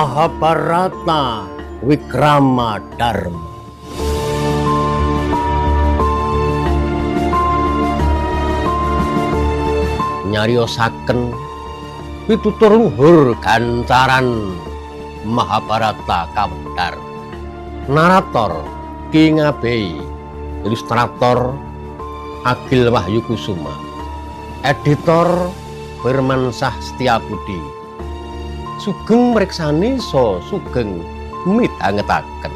Mahabharata Wikrama Dharma. Nyariosaken pitutur luhur gancaran Mahabharata kawedhar. Narator Ki Ngabei, ilustrator Agil Wahyu Kusuma, editor Firmansyah Setiabudi. Sugeng mriksani so sugeng midhangetaken.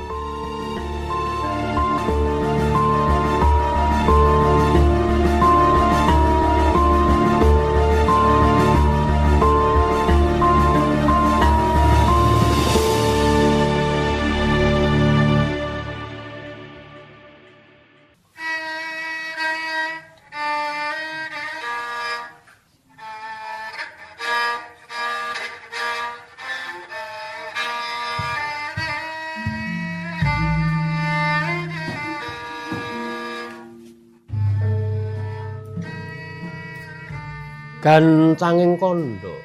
Gancanging kandha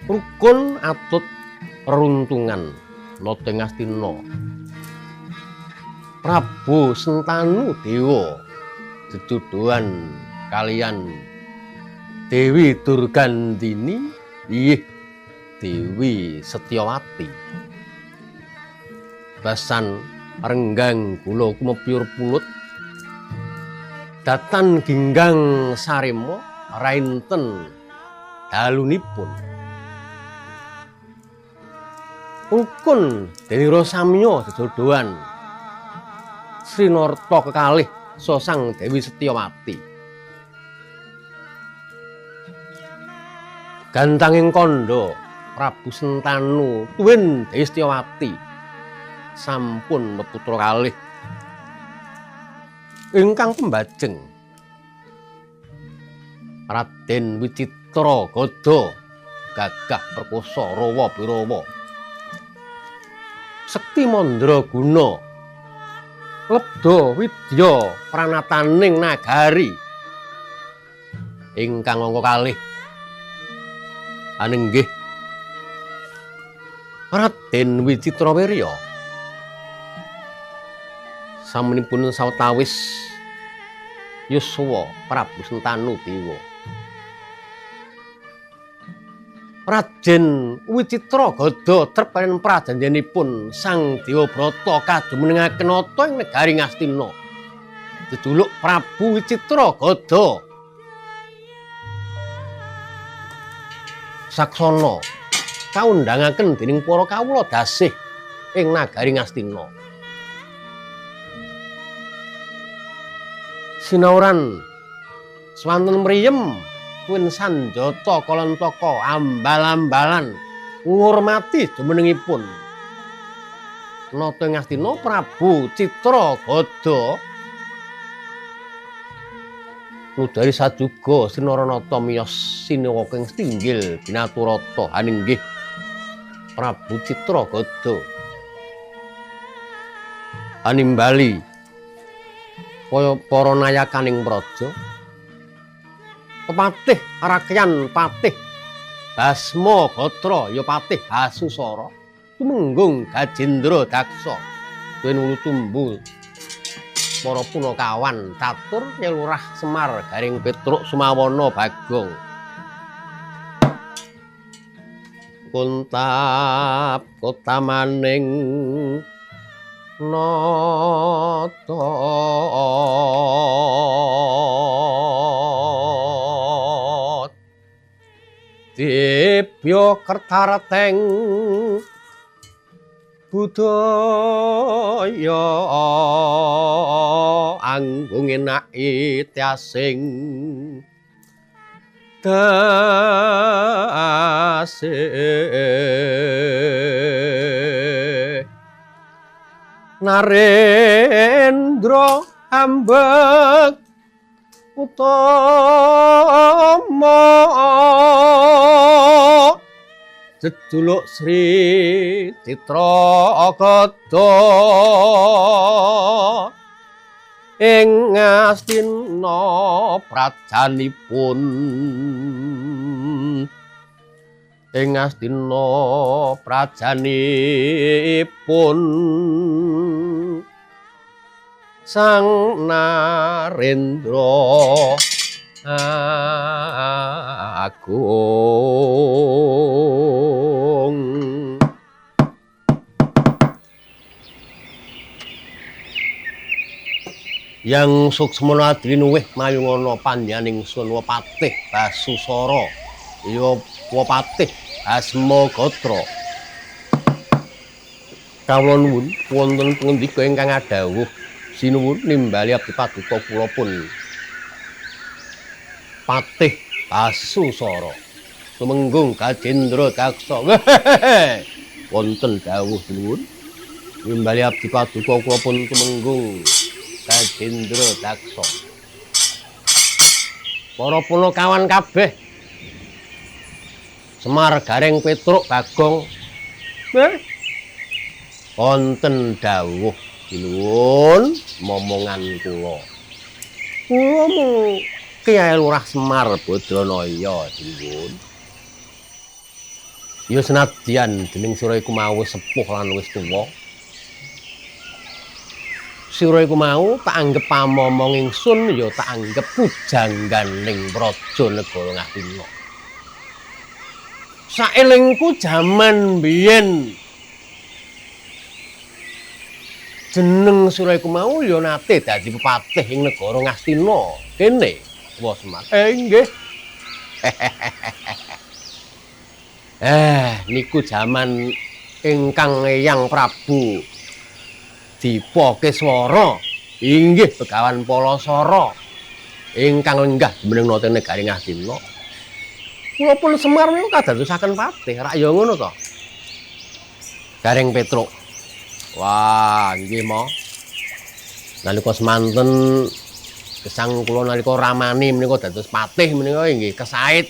rukun atut runtungan nata Ngastina. Prabu Sentanu Dewa dedodohan kaliyan Dewi Durgandini inggih Dewi Setyawati. Basan renggang kula kumepyur pulut datan ginggang saremo rainten dalunipun. Rukun Denira Samya dedodohan Srinarta kekalih sosang Dewi Setyawati. Gantanging kandha Prabu Sentanu tuwin Dewi Setyawati sampun peputra kalih ingkang pembajeng Raden Wicitra Gada gagah perkosa rawa birawa sekti mandraguna lebda widya pranataning nagari ingkang angka kalih aninggih Raden Wicitrawirya samunipun sawetawis yuswa Prabu Sentanu Dewa. Raden Wicitra Gada trep prajanjenipun Sang Dewa Brata kajumenengaken nata ing negari Ngastina. Jejuluk Prabu Wicitra Gada. Saksana kaundhangaken dening para kawula dasih ing nagari Ngastina. Sinauran swanten mriyem kuwin sanjata kalantaka ambal-ambalan ngurmati jumenengipun nata Ngastina Prabu Citra Gada nudari sajuga Sinaranata miyos sinewa ing Tinggil Binaturata aninggih Prabu Citra Gada animbali kaya para nayakaning praja Pepatih Rakyan Patih Basma Gatra ya Patih Hasusara tumenggung Gajendra Daksa tuwin ulu tumbu para punakawan catur Nyelurah Semar Garing Petruk Sumawana Bagong kuntap kotamaning nata dibya kertareteng budaya anggung enake tiasing dasih Narendra ambek utama jejuluk Sri Citra Gada ing Ngastina prajanipun ing Astina prajanipun Sang Narendra Agung. Yang suksmana adrinuwih mayungana panjenenganing Sunwa Patih Basusara ya Wapatih Asmagatra. Kawula nuwun wonten pangandika ingkang adhawuh sinuwun nimbali abdi paduka kula pun Patih Basusara tumenggung Gajendra Daksa. Wonten dawuh sinuwun nimbali abdi paduka kula pun tumenggung Gajendra Daksa. Para punakawan kabeh Semar Gareng Petruk Bagong wonten dawuh sinuwun momongan kula. Kula mung Kyai Lurah Semar Badranaya sinuwun. Ya senadyan dening sira iku mau sepuh lan wis tuwa. Sira iku mau tak anggep pamomong ingsun ya tak anggep pujangganing praja negara Ngastina. Saelingku jaman biyen jeneng sira iku mau ya nate dadi pepatih ing negara Ngastina kene Wa Semar. Nggih. Niku jaman ingkang Eyang Prabu Dipakeswara inggih Begawan Palasara ingkang lenggah jumeneng nata negari Ngastina. Kula pun Semar niku kadadosaken patih, rak ya ngono to. Gareng Petruk. Wah, nggih mo. Nalika semanten gesang kula nalika ramani menika dados patih menika nggih kesaid.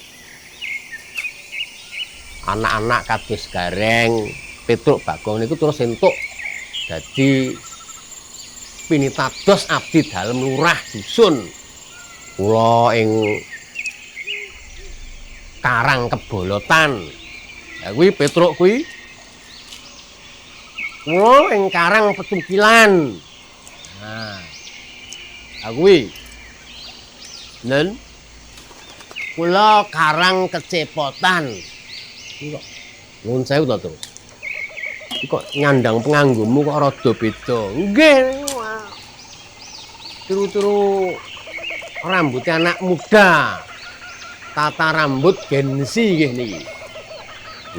Anak-anak kados Gareng Petruk Bagong niku terus entuk dadi pinitados abdi dalem lurah dusun. Kula ing Karang Kebolotan. Ya kuwi Petruk kuwi. Kula ing Karang Petukilan. Nah. Kuwi. Nen. Kula Karang Kecepotan. Iki kok nuwun sewu to terus. Iki kok nyandang penganggumu kok rada beda. Nggih. Turu-turu rambutnya anak muda. Tata rambut Gensi nggih niki.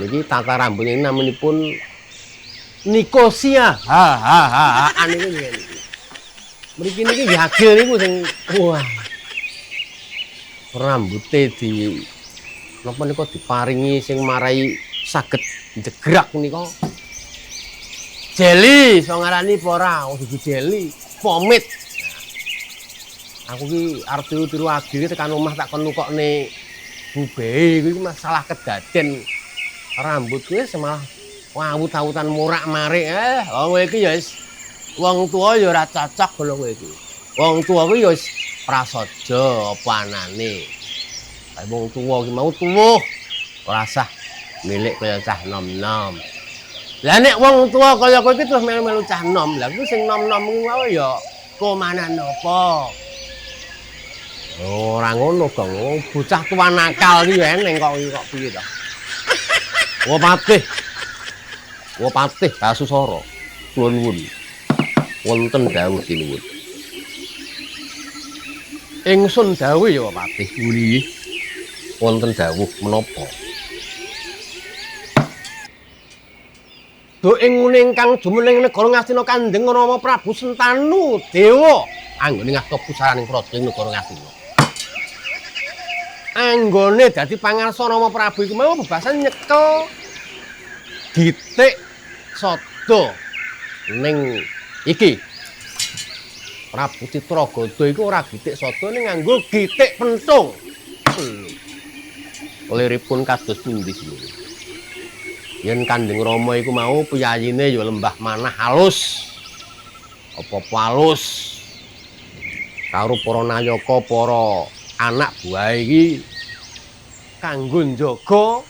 Niki tata rambut ini namanipun Nikosia. Niku nggih niki. Mriki niki nggih agil niku sing wah. Rambuté di napa nika diparingi sing marai saged jegrak nika. Jeli so ngarani apa ora? Dudu jeli, pomit. Aku ki arep tiru-tiru agil tekan omah tak kon nukokne bubehe kuwi masalah kedaden rambut kuwi semalah wawut-awutan murak-marik. Wong kowe iki ya wis wong tuwa ya ora cocok lho kowe iki. Wong tuwa kuwi ya wis prasaja apa anane. Kae wong tuwa ki mau tuwuh ora sah milik kaya cah nom-nom. Lah nek wong tuwa kaya kowe iki terus melu-melu cah nom, lah kuwi sing nom-nom kuwi wae ya komanan apa? Ora ngono, Gong. Bocah tua nakal iki eneng kok piye to. Wapatih Basusara. Kula nuwun. Wonten dawuh sinuwun. Ingsun dawuh ya Wapatih nggih. Wonten dawuh menapa? Do ing ngune ingkang jumeneng negara Ngastina Kanjeng Rama Prabu Sentanu Dewa anggone ngasta pusaraning praja ing negara Ngastina. Anggone dadi pangarsa Rama Prabu iku mau bebasan nyekel gitik sada ning iki Prabu Citragada iku ora gitik sada ning nganggo gitik pentung. Liripun kados pundi sini. Yen Kanjeng Rama iku mau piyayine ya lembah manah halus. Apa-apa halus. Karo para nayaka, para anak buah iki kanggo njaga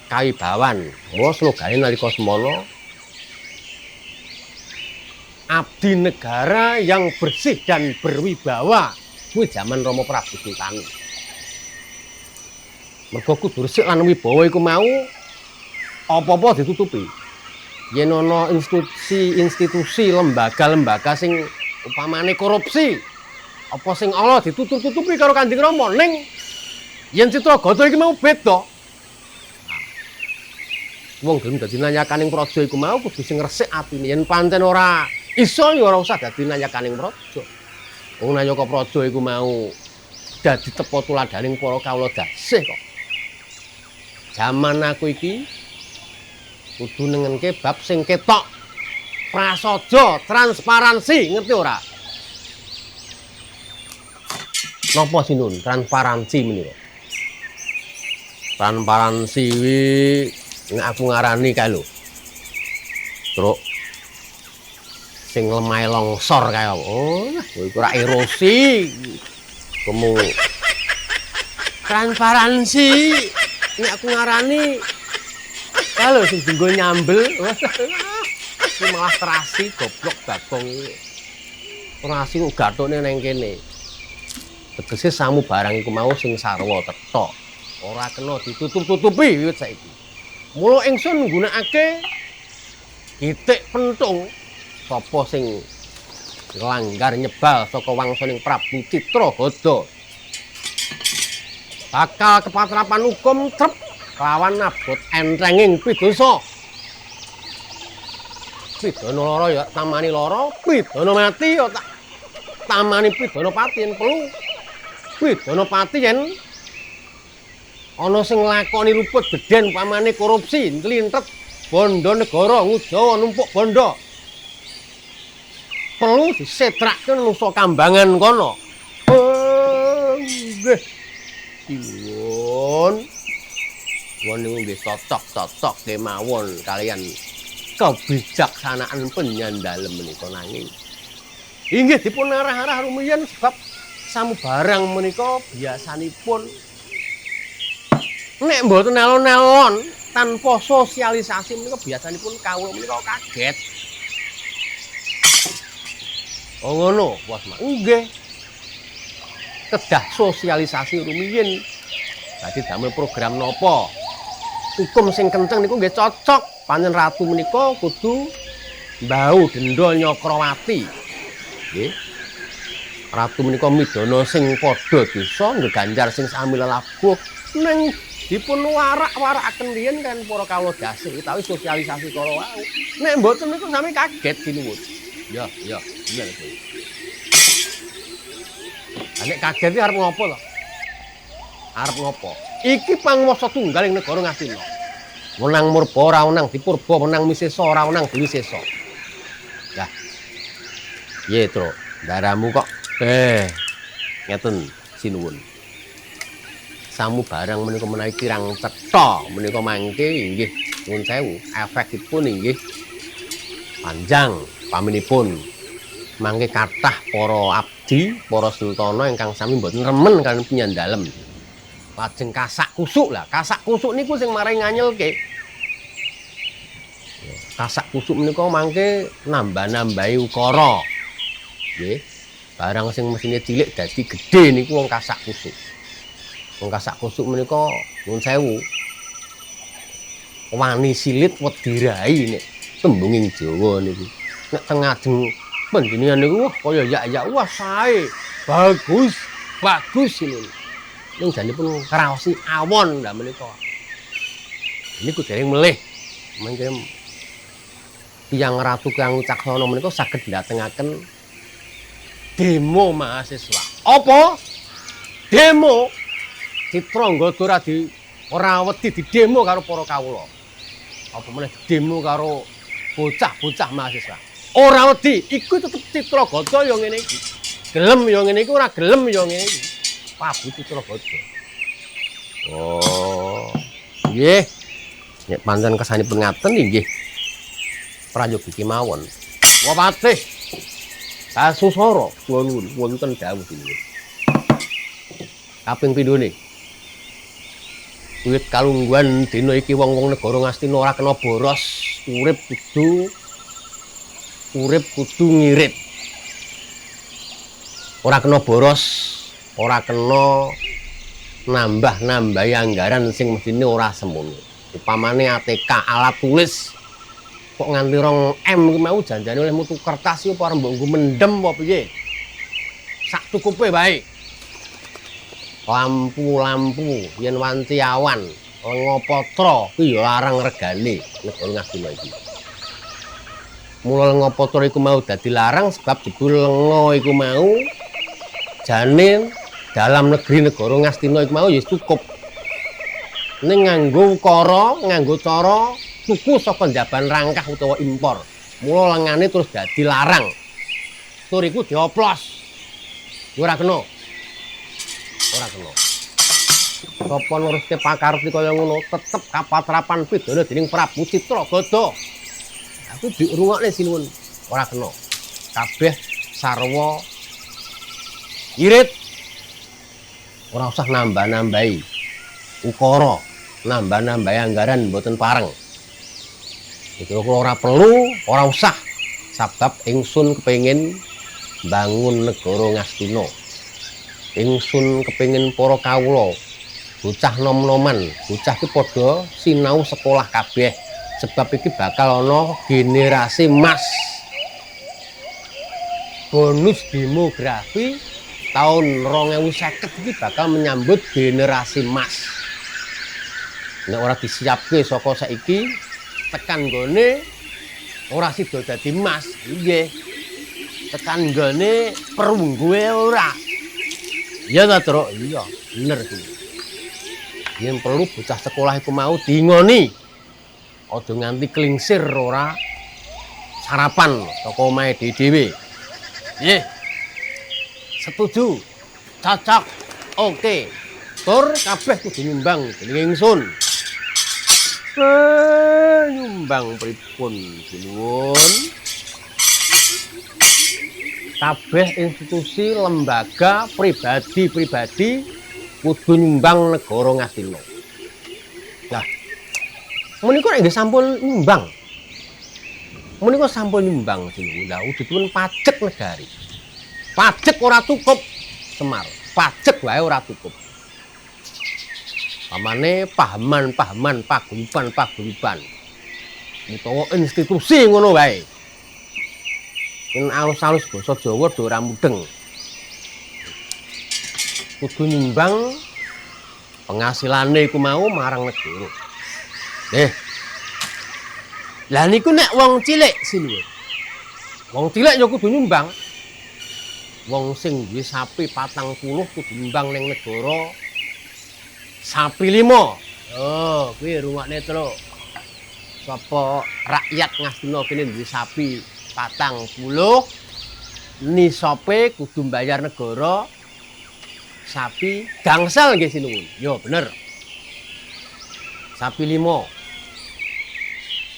kawibawan. Mula slogane nalika semana abdi negara yang bersih dan berwibawa. Kuwi jaman Rama Prabu Sultan. Mergo kudu resik lan wibawa iku mau apa-apa ditutupi. Yen ana institusi, lembaga-lembaga sing upamane korupsi, apa sing ala ditutup-tutupi karo Kanjeng Rama. Ning yen Citragata iki mau beda. Wong gelem dadi nanyakaning praja iku mau kudu sing resik atine. Yen pancen ora iso ya ora usah dadi nanyakaning praja. Wong nayaka praja iku mau dadi tepa tuladaning para kawula dasih kok. Jaman aku iki kudu nengenke bab sing ketok. Prasaja, transparansi, ngerti ora? Napa sinun transparansi menika? Transparansi kuwi nek aku ngarani kae lho. Truk sing lemahe longsor kae. Oh, iku ora erosi. Kemu transparansi nek aku ngarani kalau sing dinggo nyambel iki malah terasi goblok Bagong iki. Terasi kok gathukne nang kene. Tegese samu barang iku mau sing sarwa tetha. Ora kena ditutup-tutupi wiwit saiki. Mula ingsun nggunakake titik pentung sapa sing langgar nyebal saka wangsaning Prabu Citragata. Bakal kepatrapan hukum trep lawan abot entrenging pidasa. Pidana lara ya tamani lara, pidana mati ya tak tamani pidana pati yen perlu. Pidana pati yen ana sing nglakoni luput gedhen pamane korupsi, ntlintret bondo negara ngujawa numpuk bondo. Perlu disetrake nusa kambangan kono. Nggih. Sinuwun. Wong niku nggih cocok kemawon kalian kebijaksanaan penyandalem menika nanging inggih dipun arah-arah rumiyin sebab samubarang menika biasanipun nek mboten alon-alon tanpa sosialisasi menika biasanipun kawula menika kaget. Oh ngono, Bos Mak. Nggih. Kedah sosialisasi rumiyin. Dadi damel program napa? Hukum sing kenceng niku nggih cocok. Panjen ratu menika kudu mbau denda Nyakrawati. Nggih. Ratu menika midana sing padha desa ngganjar sing sami lelabuh ning dipun warak-warakaken riyen kan para kawula dasih utawi sosialisasi kala wau. Nek mboten niku sami kaget sinuwun. Ya, iya lho. Nek kaget iki arep ngopo to? Arep ngopo? Iki panguwasa tunggal ing negara Ngastina. Wenang murba ora wenang dipurba, wenang misesa ora wenang diwisesa. Lah. Piye, Tru? Daramu kok ngeten sinuwun. Samu barang menika menawi kirang cetha menika mangke inggih nuwun sewu efekipun inggih panjang paminipun mangke kathah para abdi, para sultana ingkang sami mboten remen kaliyan penyandalem. Lajeng kasak kusuk lah, kasak kusuk niku sing marai nganyelke. Kasak kusuk menika mangke nambah-nambahi ukara. Nggih. Barang sing mesine cilik dadi gedhe niku wong kasak kusuk. Wong kasak kusuk menika nuwun sewu. Wani silit wedi rai nek tembunging Jawa niku. Nek teng ngajeng panjenengan niku wah kaya yak-yak wah sae. Bagus ini. Ning janipun kraosi awon lah menika. Niku dereng melih. Mangke tiyang ratu kang wicaksana menika saged ndatengaken demo mahasiswa. Apa? Demo Citragata ora wedi didemo karo para kawula. Apa meneh demo karo bocah-bocah mahasiswa. Ora wedi, iku tetep Citragata ya ngene iki. Gelem ya ngene iki, ora gelem ya ngene iki. Prabu Citragata. Oh. Nggih. Nek pancen kesanipun ngaten nggih. Prayogi kemawon. Wapatih. Kasusara kula nuwun wonten dawuh iki. Kaping pindhone. Wiwit kalungguhan dina iki wong-wong negara Ngastina ora kena boros, urip kudu ngirit. Ora kena boros, ora kena nambah-nambahi anggaran sing mestine ora semono. Upamane ATK alat tulis kok nganti 2 M kuwi mau janjane oleh mutu kertas iki apa mbok nggo mendem apa piye? Sak cukupe wae. Lampu-lampu yen wanci awan, lenga patra kuwi ya larang regane negara Ngastina iki. Mula lenga patra iku mau dadi larang sebab jebul lenga iku mau jane dalam negeri negara Ngastina iku mau ya cukup. Ning nganggo ukara, nganggo cara tuku saka njaban rangkah utawa impor. Mula lengane terus dadi larang. Tur iku dioplos. Ora kena. Ora kena. Sapa nuruske pakarti kaya ngono tetep kapatrapan pidana dening Prabu Citragada. Aku dirungokne sinuwun ora kena. Kabeh sarwa irit. Ora usah nambah-nambahi ukara, nambah-nambahi anggaran mboten pareng. Itu ora perlu, ora usah. Sebab ingsun kepengin bangun negara Ngastina. Ingsun kepengin para kawula bocah nom-noman, bocah ki padha sinau sekolah kabeh. Sebab iki bakal ana generasi emas. Bonus demografi tahun 2050 iki bakal menyambut generasi emas. Nek ora disiapke saka saiki tekan nggone ora sida dadi emas, nggih. Tekan nggone perungguhe ora. Iya ta, Truk? Iya, bener kuwi. Yen perlu bocah sekolah iku mau diingoni. Aja nganti klingsir ora sarapan saka omahe dhewe. Nggih. Setuju. Cocok. Oke. Tur kabeh kudu nyumbang dening ingsun. Nyumbang pripun sinuwun? Kabeh institusi, lembaga, pribadi kudu nyumbang negara Ngastina. Lah, menika nek nggih sampun nyumbang. Menika sampun nyumbang sinuwun. Lah udhipun pajak negari. Pajak ora cukup, Semar. Pajak wae ora cukup. Pamane pahaman-pahaman, paguyuban-paguyuban. Utawa institusi ngono wae. Yen alus-alus basa Jawa do ora mudeng. Kudu nyumbang penghasilanne iku mau marang negara. Lah niku nek wong cilik sinuwun. Wong cilik ya kudu nyumbang. Wong sing duwe sapi 40 kudu nyumbang ning negara sapi 5. Oh, kuwi rungokne Truk. Sapa rakyat Ngastina kene duwe sapi 40, nisope kudu mbayar negara sapi gangsal nggih sinuwun. Yo bener. Sapi 5.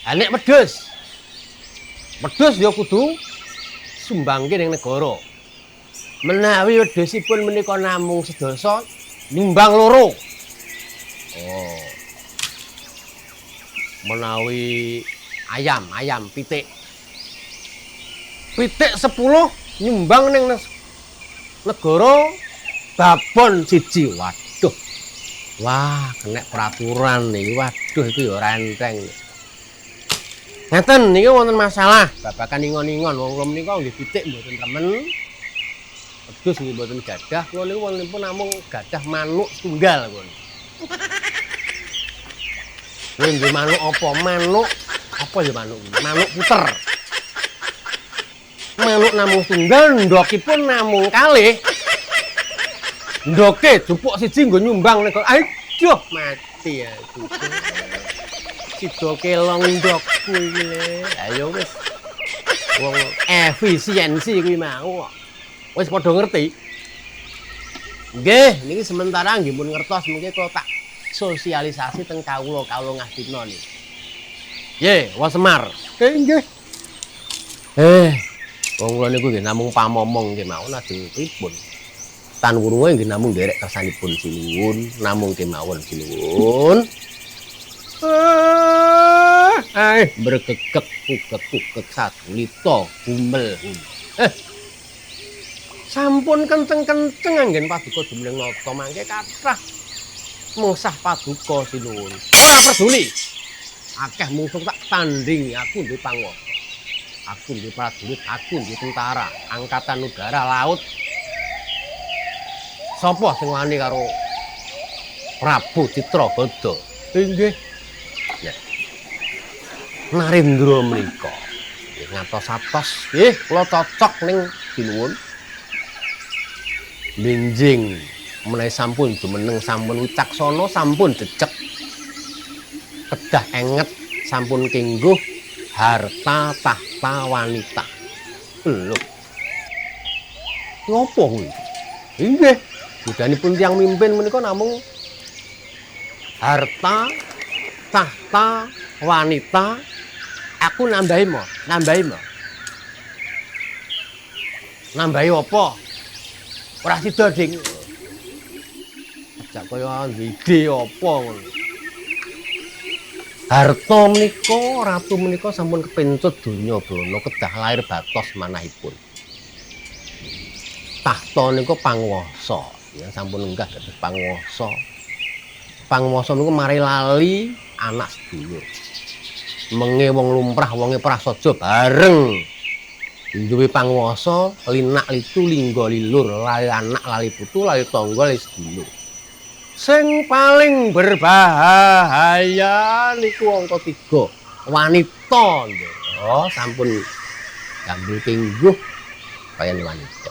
Lah nek wedhus ya kudu sumbangke ning negara. Menawi wedhusipun menika namung sedasa nyumbang 2. Oh. Menawi ayam pitik 10 nyumbang ning negara babon 1. Waduh. Wah, kena peraturan niki. Waduh iki ya ora enteng. Ngeten niki wonten masalah babakan ingon-ingon wong kula menika nggih pitik mboten remen. Wedhus nggih mboten gadah. Kula niku wontenipun namung gadah manuk tunggal kula. Kuwi nggih manuk apa? Manuk apa ya manuk? Manuk puter. Manuk namung tunggal, ndokipun namung kalih. Ndoke jupuk siji nggo nyumbang nek aduh mati ya. Sida kelong ndokku iki le. Ayo wis. Wong efisiensi kuwi mau. Wis padha ngerti. Nggih, niki sementara nggih mun ngertos mengke kula tak sosialisasi teng kawula Ngastina niki. Nggih, Wong Semar. Nggih. Wong kula niku nggih namung pamomong nggih mawon lajeng pripun. Tan Wurunga inggih namung nderek kersanipun sinuwun, namung kemawon sinuwun. Bergegek kugek sadulita gumel. Sampun kenceng-kenceng anggen paduka jumeneng nata mangke kathah mengsah paduka sinuwun. Ora peduli. Akeh mungsuh tak tandingi, aku duwe panguwasa. Aku duwe prajurit, aku duwe tentara, angkatan udara, laut. Sapa sing wani karo Prabu Citragada? Inggih. Ya. Narendra menika. Nggih ngatos-atos, nggih kula cocok ning sinuwun. Benjing menawi sampun jumeneng sampun wicaksana, sampun jejeg. Kedah enget sampun kengguh harta tahta wanita. Lho. Ngopo kuwi? Inggih, budanipun tiyang mimpin menika namung harta tahta wanita. Aku nambahi mo. Nambahi apa? Ora sida, Ding. Jak kaya ide apa ngono. Harta menika, ratu menika sampun kepencut donya brana kedah lair batos manahipun. Tahta niku panguwasa, ya sampun enggah dados panguwasa. Panguwasa niku mari lali anak sedulur. Menge wong lumrah, wonge prasaja bareng duwe panguwasa, linak litu lingga lilur, lali anak, lali putu, lali tangga, lali sedulur. Sing paling berbahaya niku angka 3, wanita. Oh, sampun gambil kengguh kaya wanita.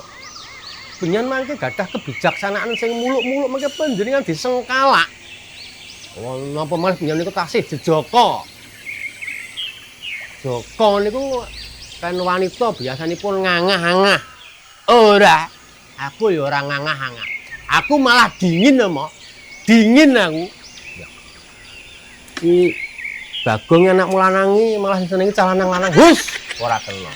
Benyan mangke gadah kebijaksanaan sing muluk-muluk mangke panjenengan disengkalak. Oh, napa malih benyan niku tasih jejaka. Jaka niku kan wanita biasanipun ngangah-angah. Ora, aku ya ora ngangah-angah. Aku malah dingin mo. Dingin aku. Iki Bagong anakmu lanangi malah senengi cah lanang-lanang. Hus, ora kena.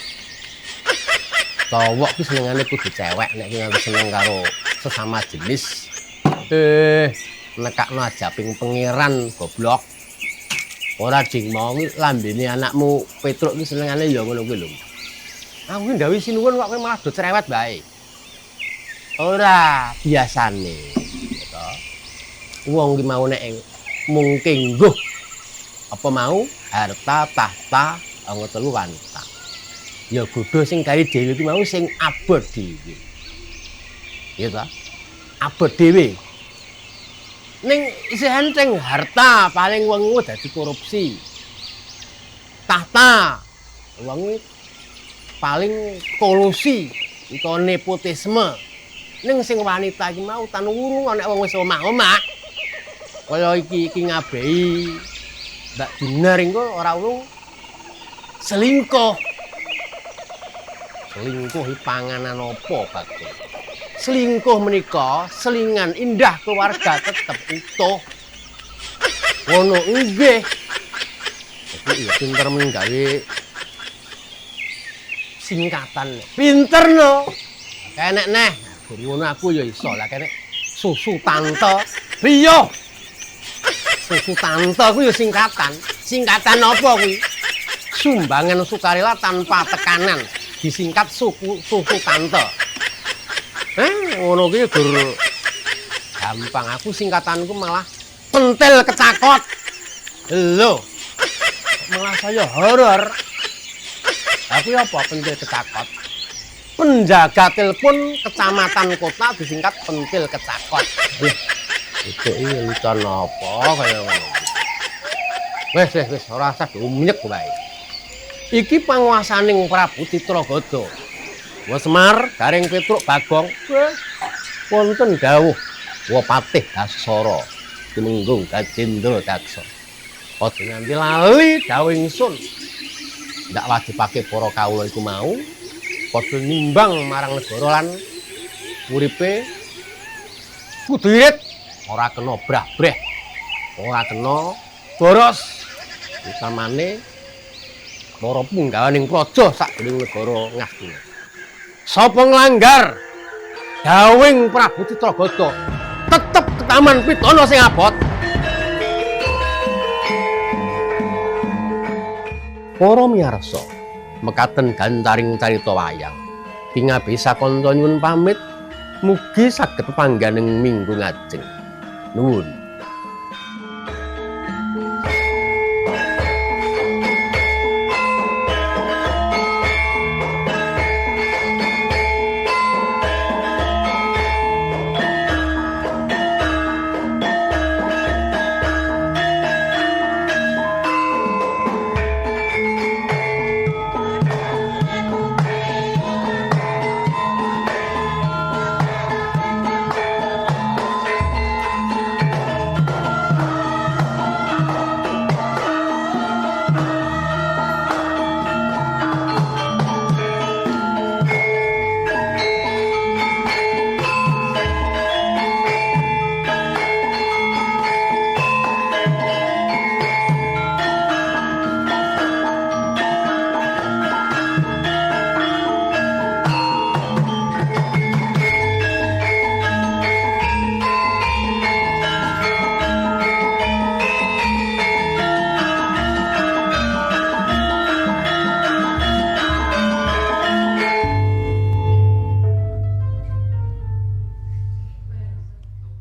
Cowok ki senengane kudu cewek nek ki nganti seneng karo sesama jenis. Nekakno ajaping pangeran goblok. Ora ding mau lambene anakmu Petruk ki senengane ya ngono kuwi lho. Aku ki ndawuhi sinuwun kok kowe malah do cerewet bae. Ora biasane. Wong ki mau nek mung kengguh apa mau harta tahta anggo telu wanita. Ya godho sing gawe dhewe ki mau sing abot dhewe. Ya ta? Abot dhewe. Ning isih enteng harta paling wong dadi korupsi. Tahta wong paling kolusi utawa nepotisme. Ning sing wanita iki mau tan wurung nek wong wis omah-omah. Kaya iki ngabehi Mbak Dinar engko ora urung selingkuh. Selingkuh iki panganan apa, Bagong? Selingkuh menika selingan indah keluarga tetep utuh. Ngono nggih. Iki ya pinter menggawe singkatan. Pinter no. Kenek neh. Ngono aku ya iso lah kenek susu tante. Riyo. Susu tante ku ya singkatan. Singkatan apa kuwi? Sumbangan sukarela tanpa tekanan. Disingkat susu tante. Ngono kuwi gur gampang. Aku singkatanku malah pentil kecakot. Lho. Malah saya horor. Aku apa pentil kecakot? Penjaga telepon kecamatan kota disingkat pentil kecakot. Itu ini lucu apa kaya ngono. Wis ora usah diumyek wae. Iki panguwasaning Prabu Citragada. Wa Semar, Garing Petruk, Bagong. Wonten dawuh wa Patih Dasara Tumenggung Gajendra Daksa. Aja nganti lali dawuh ingsun. Ndak wajibake para kawula iku mau padha nimbang marang negara lan uripe kudu irit. Ora kena brah-breh, ora kena boros. Utamane para punggawaning praja sak dening negara ngastina. Sapa nglanggar dawing Prabu Citragata tetep ke Taman Pitana sing abot. Para miyarsa, mekaten gantaring carita wayang. Pingabisa kanta nyuwun pamit, mugi saged pangganing minggu ngajeng. Nuwun.